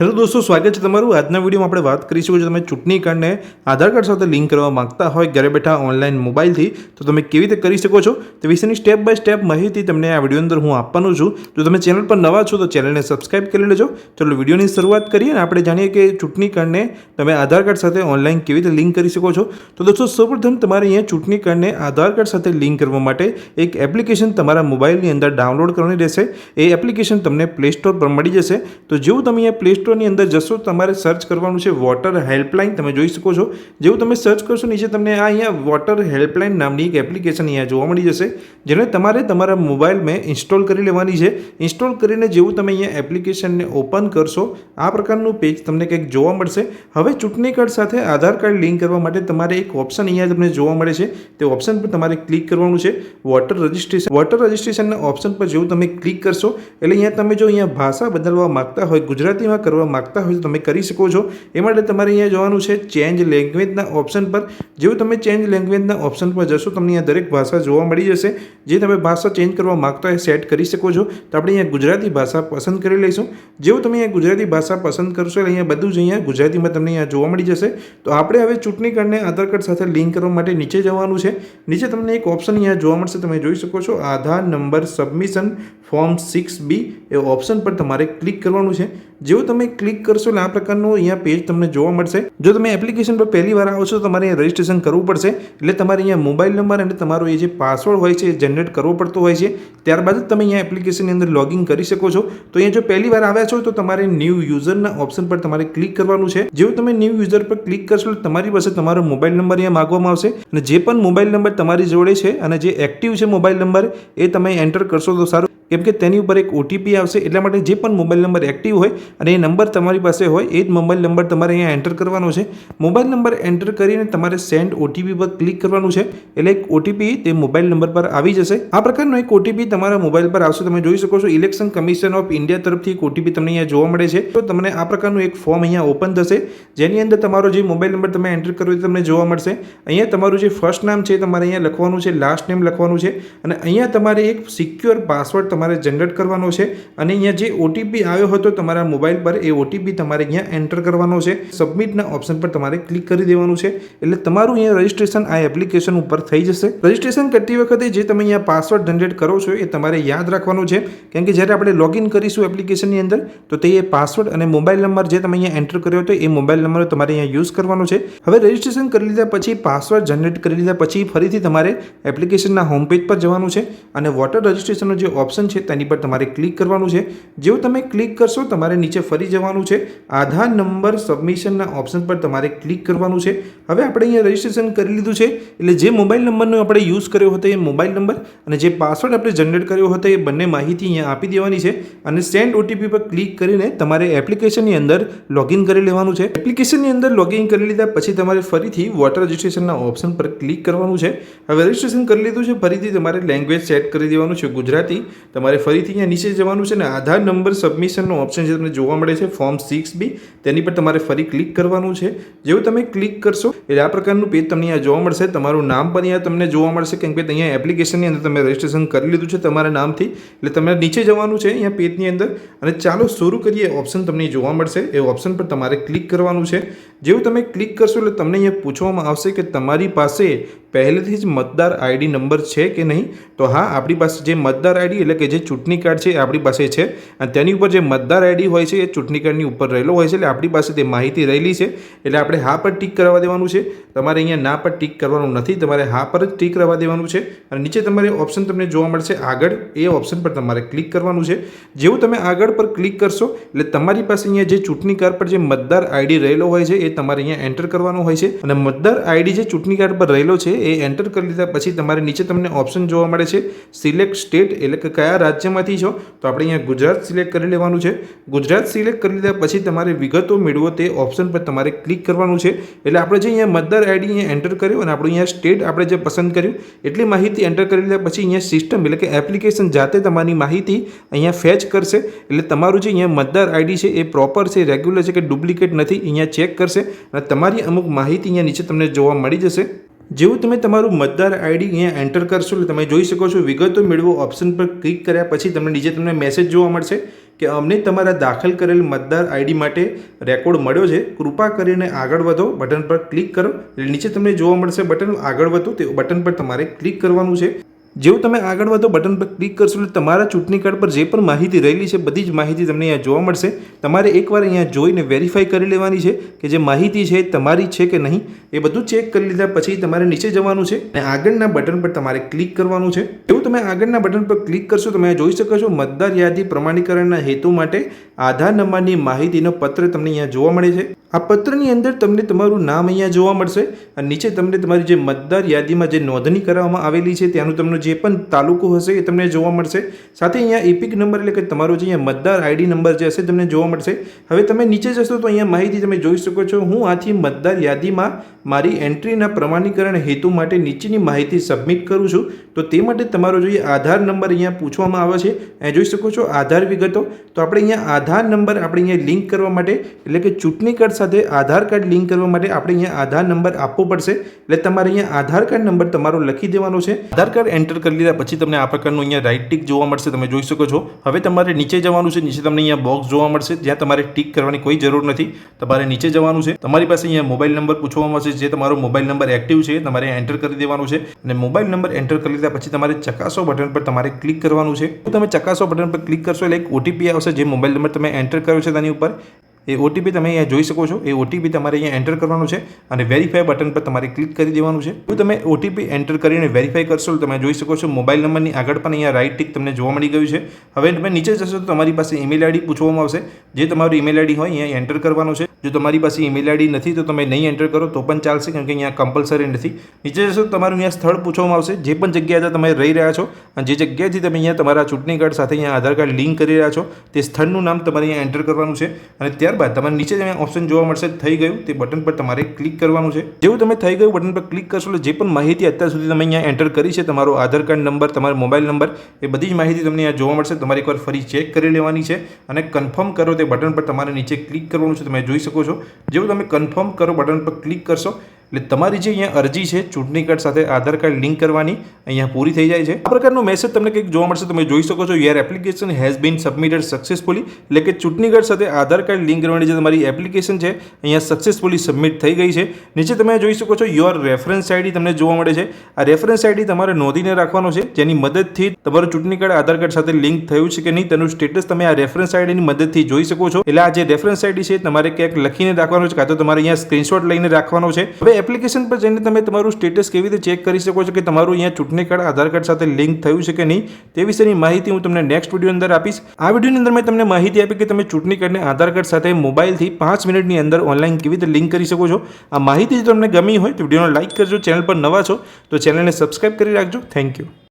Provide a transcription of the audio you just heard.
Hello દોસ્તો, સ્વાગત છે તમારું। આજના વિડીયોમાં આપણે વાત કરીશું કે જો તમે ચૂંટણી કાર્ડને આધાર કાર્ડ સાથે લિંક કરવા માંગતા હોય ઘરે બેઠા ઓનલાઈન મોબાઈલથી, તો તમે કેવી રીતે કરી શકો છો તે વિશેની સ્ટેપ બાય સ્ટેપ માહિતી તમને આ વિડીયો અંદર હું આપવાનો છું। જો તમે ચેનલ પર નવા છો તો ચેનલને સબસ્ક્રાઇબ કરી લેજો। ચલો વિડીયોની શરૂઆત કરીએ અને આપણે જાણીએ કે ચૂંટણી કાર્ડને તમે આધાર કાર્ડ સાથે ઓનલાઈન કેવી રીતે લિંક કરી શકો છો। તો દોસ્તો, સૌપ્રથમ તમારે અહીંયા ચૂંટણી કાર્ડને આધાર કાર્ડ સાથે લિંક કરવા માટે એક એપ્લિકેશન તમારા મોબાઈલની અંદર ડાઉનલોડ કરવાની રહેશે। એ એપ્લિકેશન તમને પ્લે સ્ટોર પર મળી જશે। તો જેવું તમે અહીંયા પ્લે સ્ટોરની અંદર જશો, તમારે સર્ચ કરવાનું છે વોટર હેલ્પલાઇન। તમે જોઈ શકો છો, જેવું તમે સર્ચ કરશો નીચે તમને આ અહીંયા વોટર હેલ્પલાઇન નામની એક એપ્લિકેશન અહીંયા જોવા મળી જશે, જેને તમારે તમારા મોબાઈલમાં ઇન્સ્ટોલ કરી લેવાની છે। ઇન્સ્ટોલ કરીને જેવું તમે અહીંયા એપ્લિકેશનને ઓપન કરશો, આ પ્રકારનું પેજ તમને કંઈક જોવા મળશે। હવે ચૂંટણી કાર્ડ સાથે આધાર કાર્ડ લિંક કરવા માટે તમારે એક ઓપ્શન અહીંયા તમને જોવા મળે છે, તે ઓપ્શન પર તમારે ક્લિક કરવાનું છે, વોટર રજિસ્ટ્રેશન। વોટર રજિસ્ટ્રેશનના ઓપ્શન પર જેવું તમે ક્લિક કરશો એટલે અહીંયા તમે જો અહીંયા ભાષા બદલવા માંગતા હોય, ગુજરાતીમાં કરવા માંગતા હોય તો તમે કરી શકો છો। એ માટે તમારે અહીંયા જવાનું છે ચેન્જ લેંગ્વેજના ઓપ્શન પર। જેવું તમે ચેન્જ લેંગ્વેજના ઓપ્શન પર જશો, તમને અહીંયા દરેક ભાષા જોવા મળી જશે। જે તમે ભાષા ચેન્જ કરવા માંગતા હોય સેટ કરી શકો છો। તો આપણે અહીંયા ગુજરાતી ભાષા પસંદ કરી લઈશું। જેવું તમે અહીંયા ગુજરાતી ભાષા પસંદ કરશો એટલે અહીંયા બધું જ અહીંયા ગુજરાતીમાં તમને અહીંયા જોવા મળી જશે। તો આપણે હવે ચૂંટણી કાર્ડને આધાર કાર્ડ સાથે લિંક કરવા માટે નીચે જવાનું છે। નીચે તમને એક ઓપ્શન અહીંયા જોવા મળશે, તમે જોઈ શકો છો આધાર નંબર સબમિશન ફોર્મ 6B, એ ઓપ્શન પર તમારે ક્લિક કરવાનું છે। જેવું તમે ક્લિક કરશો એટલે આ પ્રકારનું અહીંયા પેજ તમને જોવા મળશે। જો તમે એપ્લિકેશન પર પહેલી વાર આવો છો તો તમારે અહીંયા રજિસ્ટ્રેશન કરવું પડશે, એટલે તમારે અહીંયા મોબાઈલ નંબર અને તમારો એ જે પાસવર્ડ હોય છે એ જનરેટ કરવો પડતો હોય છે। ત્યારબાદ જ તમે અહીંયા એપ્લિકેશનની અંદર લોગિન કરી શકો છો। તો અહીંયા જો પહેલી વાર આવ્યા છો તો તમારે ન્યૂ યુઝરના ઓપ્શન પર તમારે ક્લિક કરવાનું છે। જેવું તમે ન્યૂ યુઝર પર ક્લિક કરશો તમારી પાસે તમારો મોબાઈલ નંબર અહીંયા માગવામાં આવશે, અને જે પણ મોબાઈલ નંબર તમારી જોડે છે અને જે એક્ટિવ છે મોબાઈલ નંબર એ તમે એન્ટર કરશો તો સારું, કેમ કે તેની ઉપર એક ઓટીપી આવશે। એટલા માટે જે પણ મોબાઈલ નંબર એક્ટિવ હોય અને એ નંબર તમારી પાસે હોય એ જ મોબાઈલ નંબર તમારે અહીંયા એન્ટર કરવાનો છે। મોબાઈલ નંબર એન્ટર કરીને તમારે સેન્ડ ઓટીપી પર ક્લિક કરવાનું છે, એટલે એક ઓટીપી તે મોબાઈલ નંબર પર આવી જશે। આ પ્રકારનો એક ઓટીપી તમારા મોબાઈલ પર આવશે। તમે જોઈ શકો છો ઇલેક્શન કમિશન ઓફ ઇન્ડિયા તરફથી એક ઓટીપી તમને અહીંયા જોવા મળે છે। તો તમને આ પ્રકારનું એક ફોર્મ અહીંયા ઓપન થશે, જેની અંદર તમારો જે મોબાઈલ નંબર તમે એન્ટર કર્યો એ તમને જોવા મળશે। અહીંયા તમારું જે ફર્સ્ટ નામ છે તમારે અહીંયા લખવાનું છે, લાસ્ટ નેમ લખવાનું છે, અને અહીંયા તમારે એક સિક્યોર પાસવર્ડ તમારે જનરેટ કરવાનો છે, અને અહીંયા જે ઓટીપી આવ્યો હતો તમારા મોબાઈલ પર એ ઓટીપી તમારે અહીંયા એન્ટર કરવાનો છે। સબમિટના ઓપ્શન પર તમારે ક્લિક કરી દેવાનું છે, એટલે તમારું અહીંયા રજિસ્ટ્રેશન આ એપ્લિકેશન ઉપર થઈ જશે। રજિસ્ટ્રેશન કરતી વખતે જે તમે અહીંયા પાસવર્ડ જનરેટ કરો છો એ તમારે યાદ રાખવાનું છે, કેમ કે જ્યારે આપણે લોગિન કરીશું એપ્લિકેશનની અંદર તો તે એ પાસવર્ડ અને મોબાઈલ નંબર જે તમે અહીંયા એન્ટર કર્યો હતો એ મોબાઈલ નંબર તમારે અહીંયા યુઝ કરવાનો છે। હવે રજિસ્ટ્રેશન કરી લીધા પછી, પાસવર્ડ જનરેટ કરી લીધા પછી ફરીથી તમારે એપ્લિકેશનના હોમ પેજ પર જવાનું છે, અને વોટર રજિસ્ટ્રેશનનો જે ઓપ્શન છે તેની પર તમારે ક્લિક કરવાનું છે। જેવું તમે ક્લિક કરશો તમારે નીચે ફરી જવાનું છે, આધાર નંબર સબમિશનના ઓપ્શન પર તમારે ક્લિક કરવાનું છે। હવે આપણે અહીંયા રજિસ્ટ્રેશન કરી લીધું છે, એટલે જે મોબાઈલ નંબરનો આપણે યુઝ કર્યો હતો એ મોબાઈલ નંબર અને જે પાસવર્ડ આપણે જનરેટ કર્યો હતો એ બંને માહિતી અહીંયા આપી દેવાની છે, અને સેન્ડ ઓટીપી પર ક્લિક કરીને તમારે એપ્લિકેશનની અંદર લોગિન કરી લેવાનું છે। એપ્લિકેશનની અંદર લોગિન કરી લીધા પછી તમારે ફરીથી વોટર રજિસ્ટ્રેશનના ઓપ્શન પર ક્લિક કરવાનું છે। હવે રજિસ્ટ્રેશન કરી લીધું છે, ફરીથી તમારે લેંગ્વેજ સેટ કરી દેવાનું છે ગુજરાતી। તમારે ફરીથી અહીંયા નીચે જવાનું છે, ને આધાર નંબર સબમિશનનો ઓપ્શન જે તમને જોવા મળે છે ફોર્મ 6B, તેની પર તમારે ફરી ક્લિક કરવાનું છે। જેવું તમે ક્લિક કરશો એટલે આ પ્રકારનું પેજ તમને અહીંયા જોવા મળશે। તમારું નામ પણ અહીંયા તમને જોવા મળશે, કેમ કે અહીંયા એપ્લિકેશનની અંદર તમે રજિસ્ટ્રેશન કરી લીધું છે તમારા નામથી, એટલે તમારે નીચે જવાનું છે અહીંયા પેજની અંદર, અને ચાલો શરૂ કરીએ ઓપ્શન તમને જોવા મળશે, એ ઓપ્શન પર તમારે ક્લિક કરવાનું છે। જેવું તમે ક્લિક કરશો એટલે તમને અહીંયા પૂછવામાં આવશે કે તમારી પાસે પહેલેથી જ મતદાર આઈડી નંબર છે કે નહીં। તો હા, આપણી પાસે જે મતદાર આઈડી એટલે કે જે ચૂંટણી કાર્ડ છે એ આપણી પાસે છે, અને તેની ઉપર જે મતદાર આઈડી હોય છે એ ચૂંટણી કાર્ડની ઉપર રહેલો હોય છે, એટલે આપણી પાસે તે માહિતી રહેલી છે, એટલે આપણે હા પર ટીક કરવા દેવાનું છે। તમારે અહીંયા ના પર ટીક કરવાનું નથી, તમારે હા પર જ ટીક કરવા દેવાનું છે, અને નીચે તમારે ઓપ્શન તમને જોવા મળશે આગળ, એ ઓપ્શન પર તમારે ક્લિક કરવાનું છે। જેવું તમે આગળ પર ક્લિક કરશો એટલે તમારી પાસે અહીંયા જે ચૂંટણી કાર્ડ પર જે મતદાર આઈડી રહેલો હોય છે એ તમારે અહીંયા એન્ટર કરવાનો હોય છે, અને મતદાર આઈડી જે ચૂંટણી કાર્ડ પર રહેલો છે એ એન્ટર કરી લીધા પછી તમારે નીચે તમને ઓપ્શન જોવા મળે છે સિલેક્ટ સ્ટેટ, એટલે કે કયા રાજ્યમાંથી છો, તો આપણે અહીંયા ગુજરાત સિલેક્ટ કરી લેવાનું છે। ગુજરાત સિલેક્ટ કરી લીધા પછી તમારે વિગતો મેળવો તે ઓપ્શન પર તમારે ક્લિક કરવાનું છે, એટલે આપણે જે અહીંયા મતદાર આઈડી અહીંયા એન્ટર કર્યો અને આપણું અહીંયા સ્ટેટ આપણે જે પસંદ કર્યું એટલી માહિતી એન્ટર કરી લીધા પછી અહીંયા સિસ્ટમ એટલે કે એપ્લિકેશન જાતે તમારી માહિતી અહીંયા ફેચ કરશે, એટલે તમારું જે અહીંયા મતદાર આઈડી છે એ પ્રોપર છે, રેગ્યુલર છે કે ડુપ્લિકેટ નથી, અહીંયા ચેક કરશે, અને તમારી અમુક માહિતી અહીંયા નીચે તમને જોવા મળી જશે। જેવું તમે તમારું મતદાર આઈડી અહીંયા એન્ટર કરશો એટલે તમે જોઈ શકો છો વિગતો મેળવો ઓપ્શન પર ક્લિક કર્યા પછી તમને નીચે તમને મેસેજ જોવા મળશે કે અમને તમારા દાખલ કરેલ મતદાર આઈડી માટે રેકોર્ડ મળ્યો છે, કૃપા કરીને આગળ વધો બટન પર ક્લિક કરો. એટલે નીચે તમને જોવા મળશે બટન આગળ વધો, તે બટન પર તમારે ક્લિક કરવાનું છે. જેવું તમે આગળ વધો બટન પર ક્લિક કરશો એટલે તમારા ચૂંટણી કાર્ડ પર જે પણ માહિતી રહેલી છે બધી જ માહિતી તમને અહીંયા જોવા મળશે. તમારે એકવાર અહીંયા જોઈને વેરીફાઈ કરી લેવાની છે કે જે માહિતી છે તમારી છે કે નહીં. એ બધું ચેક કરી લીધા પછી તમારે નીચે જવાનું છે અને આગળના બટન પર તમારે ક્લિક કરવાનું છે. એવું તમે આગળના બટન પર ક્લિક કરશો તમે જોઈ શકો છો મતદાર યાદી પ્રમાણીકરણના હેતુ માટે આધાર નંબરની માહિતીનો પત્ર તમને અહીંયા જોવા મળે છે. આ પત્રની અંદર તમને તમારું નામ અહીંયા જોવા મળશે અને નીચે તમને તમારી જે મતદાર યાદીમાં જે નોંધણી કરવામાં આવેલી છે ત્યાંનું તમને જે પણ તાલુકો હશે એ તમને જોવા મળશે. સાથે અહીંયા એપિક નંબર એટલે કે તમારો જે અહીંયા મતદાર આઈડી નંબર જે હશે તમને જોવા મળશે. હવે તમે નીચે જશો તો અહીંયા માહિતી તમે જોઈ શકો છો. હું આથી મતદાર યાદીમાં મારી એન્ટ્રીના પ્રમાણીકરણ હેતુ માટે નીચેની માહિતી સબમિટ કરું છું. તો તે માટે તમારો જે આધાર નંબર અહીંયા પૂછવામાં આવે છે અહીંયા જોઈ શકો છો આધાર વિગતો. તો આપણે અહીંયા આધાર નંબર આપણે અહીંયા લિંક કરવા માટે એટલે કે ચૂંટણી કાર્ડ સાથે આધાર કાર્ડ લિંક કરવા માટે આપણે અહીંયા આધાર નંબર આપવો પડશે. એટલે તમારે અહીંયા આધાર કાર્ડ નંબર તમારો લખી દેવાનો છે. આધાર કાર્ડ એન્ટર કરી લીધા પછી તમને આ પ્રકારનું અહીંયા રાઈટ ટિક જોવા મળશે, તમે જોઈ શકો છો. હવે તમારે નીચે જવાનું છે. નીચે તમને અહીંયા બોક્સ જોવા મળશે જ્યાં તમારે ટિક કરવાની કોઈ જરૂર નથી. તમારે નીચે જવાનું છે. તમારી પાસે અહીંયા મોબાઈલ નંબર પૂછવામાં આવશે. જે તમારો મોબાઈલ નંબર એક્ટિવ છે તમારે એન્ટર કરી દેવાનું છે અને મોબાઈલ નંબર એન્ટર કરી લીધા પછી તમારે ચકાસો બટન પર તમારે ક્લિક કરવાનું છે. તમે ચકાસો બટન પર ક્લિક કરશો એટલે એક ઓટીપી આવશે. જે મોબાઈલ નંબર તમે એન્ટર કર્યો છે તેની ઉપર એ ઓટીપી તમે અહીંયા જોઈ શકો છો. એ ઓટીપી તમારે અહીંયા એન્ટર કરવાનું છે અને વેરીફાઈ બટન પર તમારે ક્લિક કરી દેવાનું છે. જો તમે ઓટીપી એન્ટર કરીને વેરીફાઈ કરશો તમે જોઈ શકો છો મોબાઈલ નંબરની આગળ પણ અહીંયા રાઈટ ટિક તમને જોવા મળી ગયું છે. હવે તમે નીચે જશો તો તમારી પાસે ઈમેલ આઈડી પૂછવામાં આવશે. જે તમારું ઈમેલ આઈડી હોય અહીંયા એન્ટર કરવાનું છે. જો તમારી પાસે ઈમેલ આઈડી નથી તો તમે નહીં એન્ટર કરો તો પણ ચાલશે, કેમ કે અહીંયા કમ્પલસરી નથી. નીચે જશો તો તમારું અહીંયા સ્થળ પૂછવામાં આવશે. જે પણ જગ્યાએ તમે રહી રહ્યા છો અને જે જગ્યાએથી તમે અહીંયા તમારા ચૂંટણી કાર્ડ સાથે અહીંયા આધાર કાર્ડ લિંક કરી રહ્યા છો તે સ્થળનું નામ તમારે અહીંયા એન્ટર કરવાનું છે અને ત્યારબાદ તમારે નીચે ઓપ્શન જોવા મળશે થઈ ગયું તે બટન પર તમારે ક્લિક કરવાનું છે. જેવું તમે થઈ ગયું બટન પર ક્લિક કરશો એટલે જે પણ માહિતી અત્યાર સુધી તમે અહીંયા એન્ટર કરી છે, તમારો આધાર કાર્ડ નંબર, તમારો મોબાઈલ નંબર, એ બધી જ માહિતી તમને અહીંયા જોવા મળશે. તમારે એકવાર ફરી ચેક કરી લેવાની છે અને કન્ફર્મ કરો તે બટન પર તમારે નીચે ક્લિક કરવાનું છે. તમે જોઈ શકો છો જેવું તમે કન્ફર્મ કરો બટન પર ક્લિક કરશો એટલે તમારી જે અહીંયા અરજી છે ચૂંટણી કાર્ડ સાથે આધાર કાર્ડ લિંક કરવાની અહીંયા પૂરી થઈ જાય છે. આ પ્રકારનો મેસેજ તમને કંઈક જોવા મળશે. તમે જોઈ શકો છો your application has been submitted successfully. એટલે કે ચૂંટણી કાર્ડ સાથે આધાર કાર્ડ લિંક કરવાની જે તમારી એપ્લિકેશન છે અહીંયા સક્સેસફુલી સબમિટ થઈ ગઈ છે. નીચે તમે જોઈ શકો છો યોર રેફરન્સ આઈડી તમને જોવા મળે છે. આ રેફરન્સ આઈડી તમારે નોંધીને રાખવાનો છે જેની મદદથી તમારું ચૂંટણી કાર્ડ આધાર કાર્ડ સાથે લિંક થયું છે કે નહીં તેનું સ્ટેટસ તમે આ રેફરન્સ આઈડીની મદદથી જોઈ શકો છો. એટલે આ જે રેફરન્સ આઈડી છે તમારે ક્યાંક લખીને રાખવાનો છે કાં તો તમારે અહીંયા સ્ક્રીનશોટ લઈને રાખવાનો છે. હવે એપ્લિકેશન પર જઈને તમે તમારું સ્ટેટસ કેવી રીતે ચેક કરી શકો છો કે તમારું અહીંયા ચૂંટણી કાર્ડ આધાર કાર્ડ સાથે લિંક થયું છે કે નહીં તે વિશેની માહિતી હું તમને નેક્સ્ટ વિડીયો અંદર આપીશ. આ વિડીયોની અંદર મેં તમને માહિતી આપી કે તમે ચૂંટણી કાર્ડને આધાર કાર્ડ સાથે મોબાઈલથી 5 મિનિટની અંદર ઓનલાઈન કેવી રીતે લિંક કરી શકો છો. આ માહિતી જો તમને ગમી હોય તો વિડીયોને લાઇક કરજો. ચેનલ પર નવા છો તો ચેનલને સબસ્ક્રાઇબ કરી રાખજો. Thank you.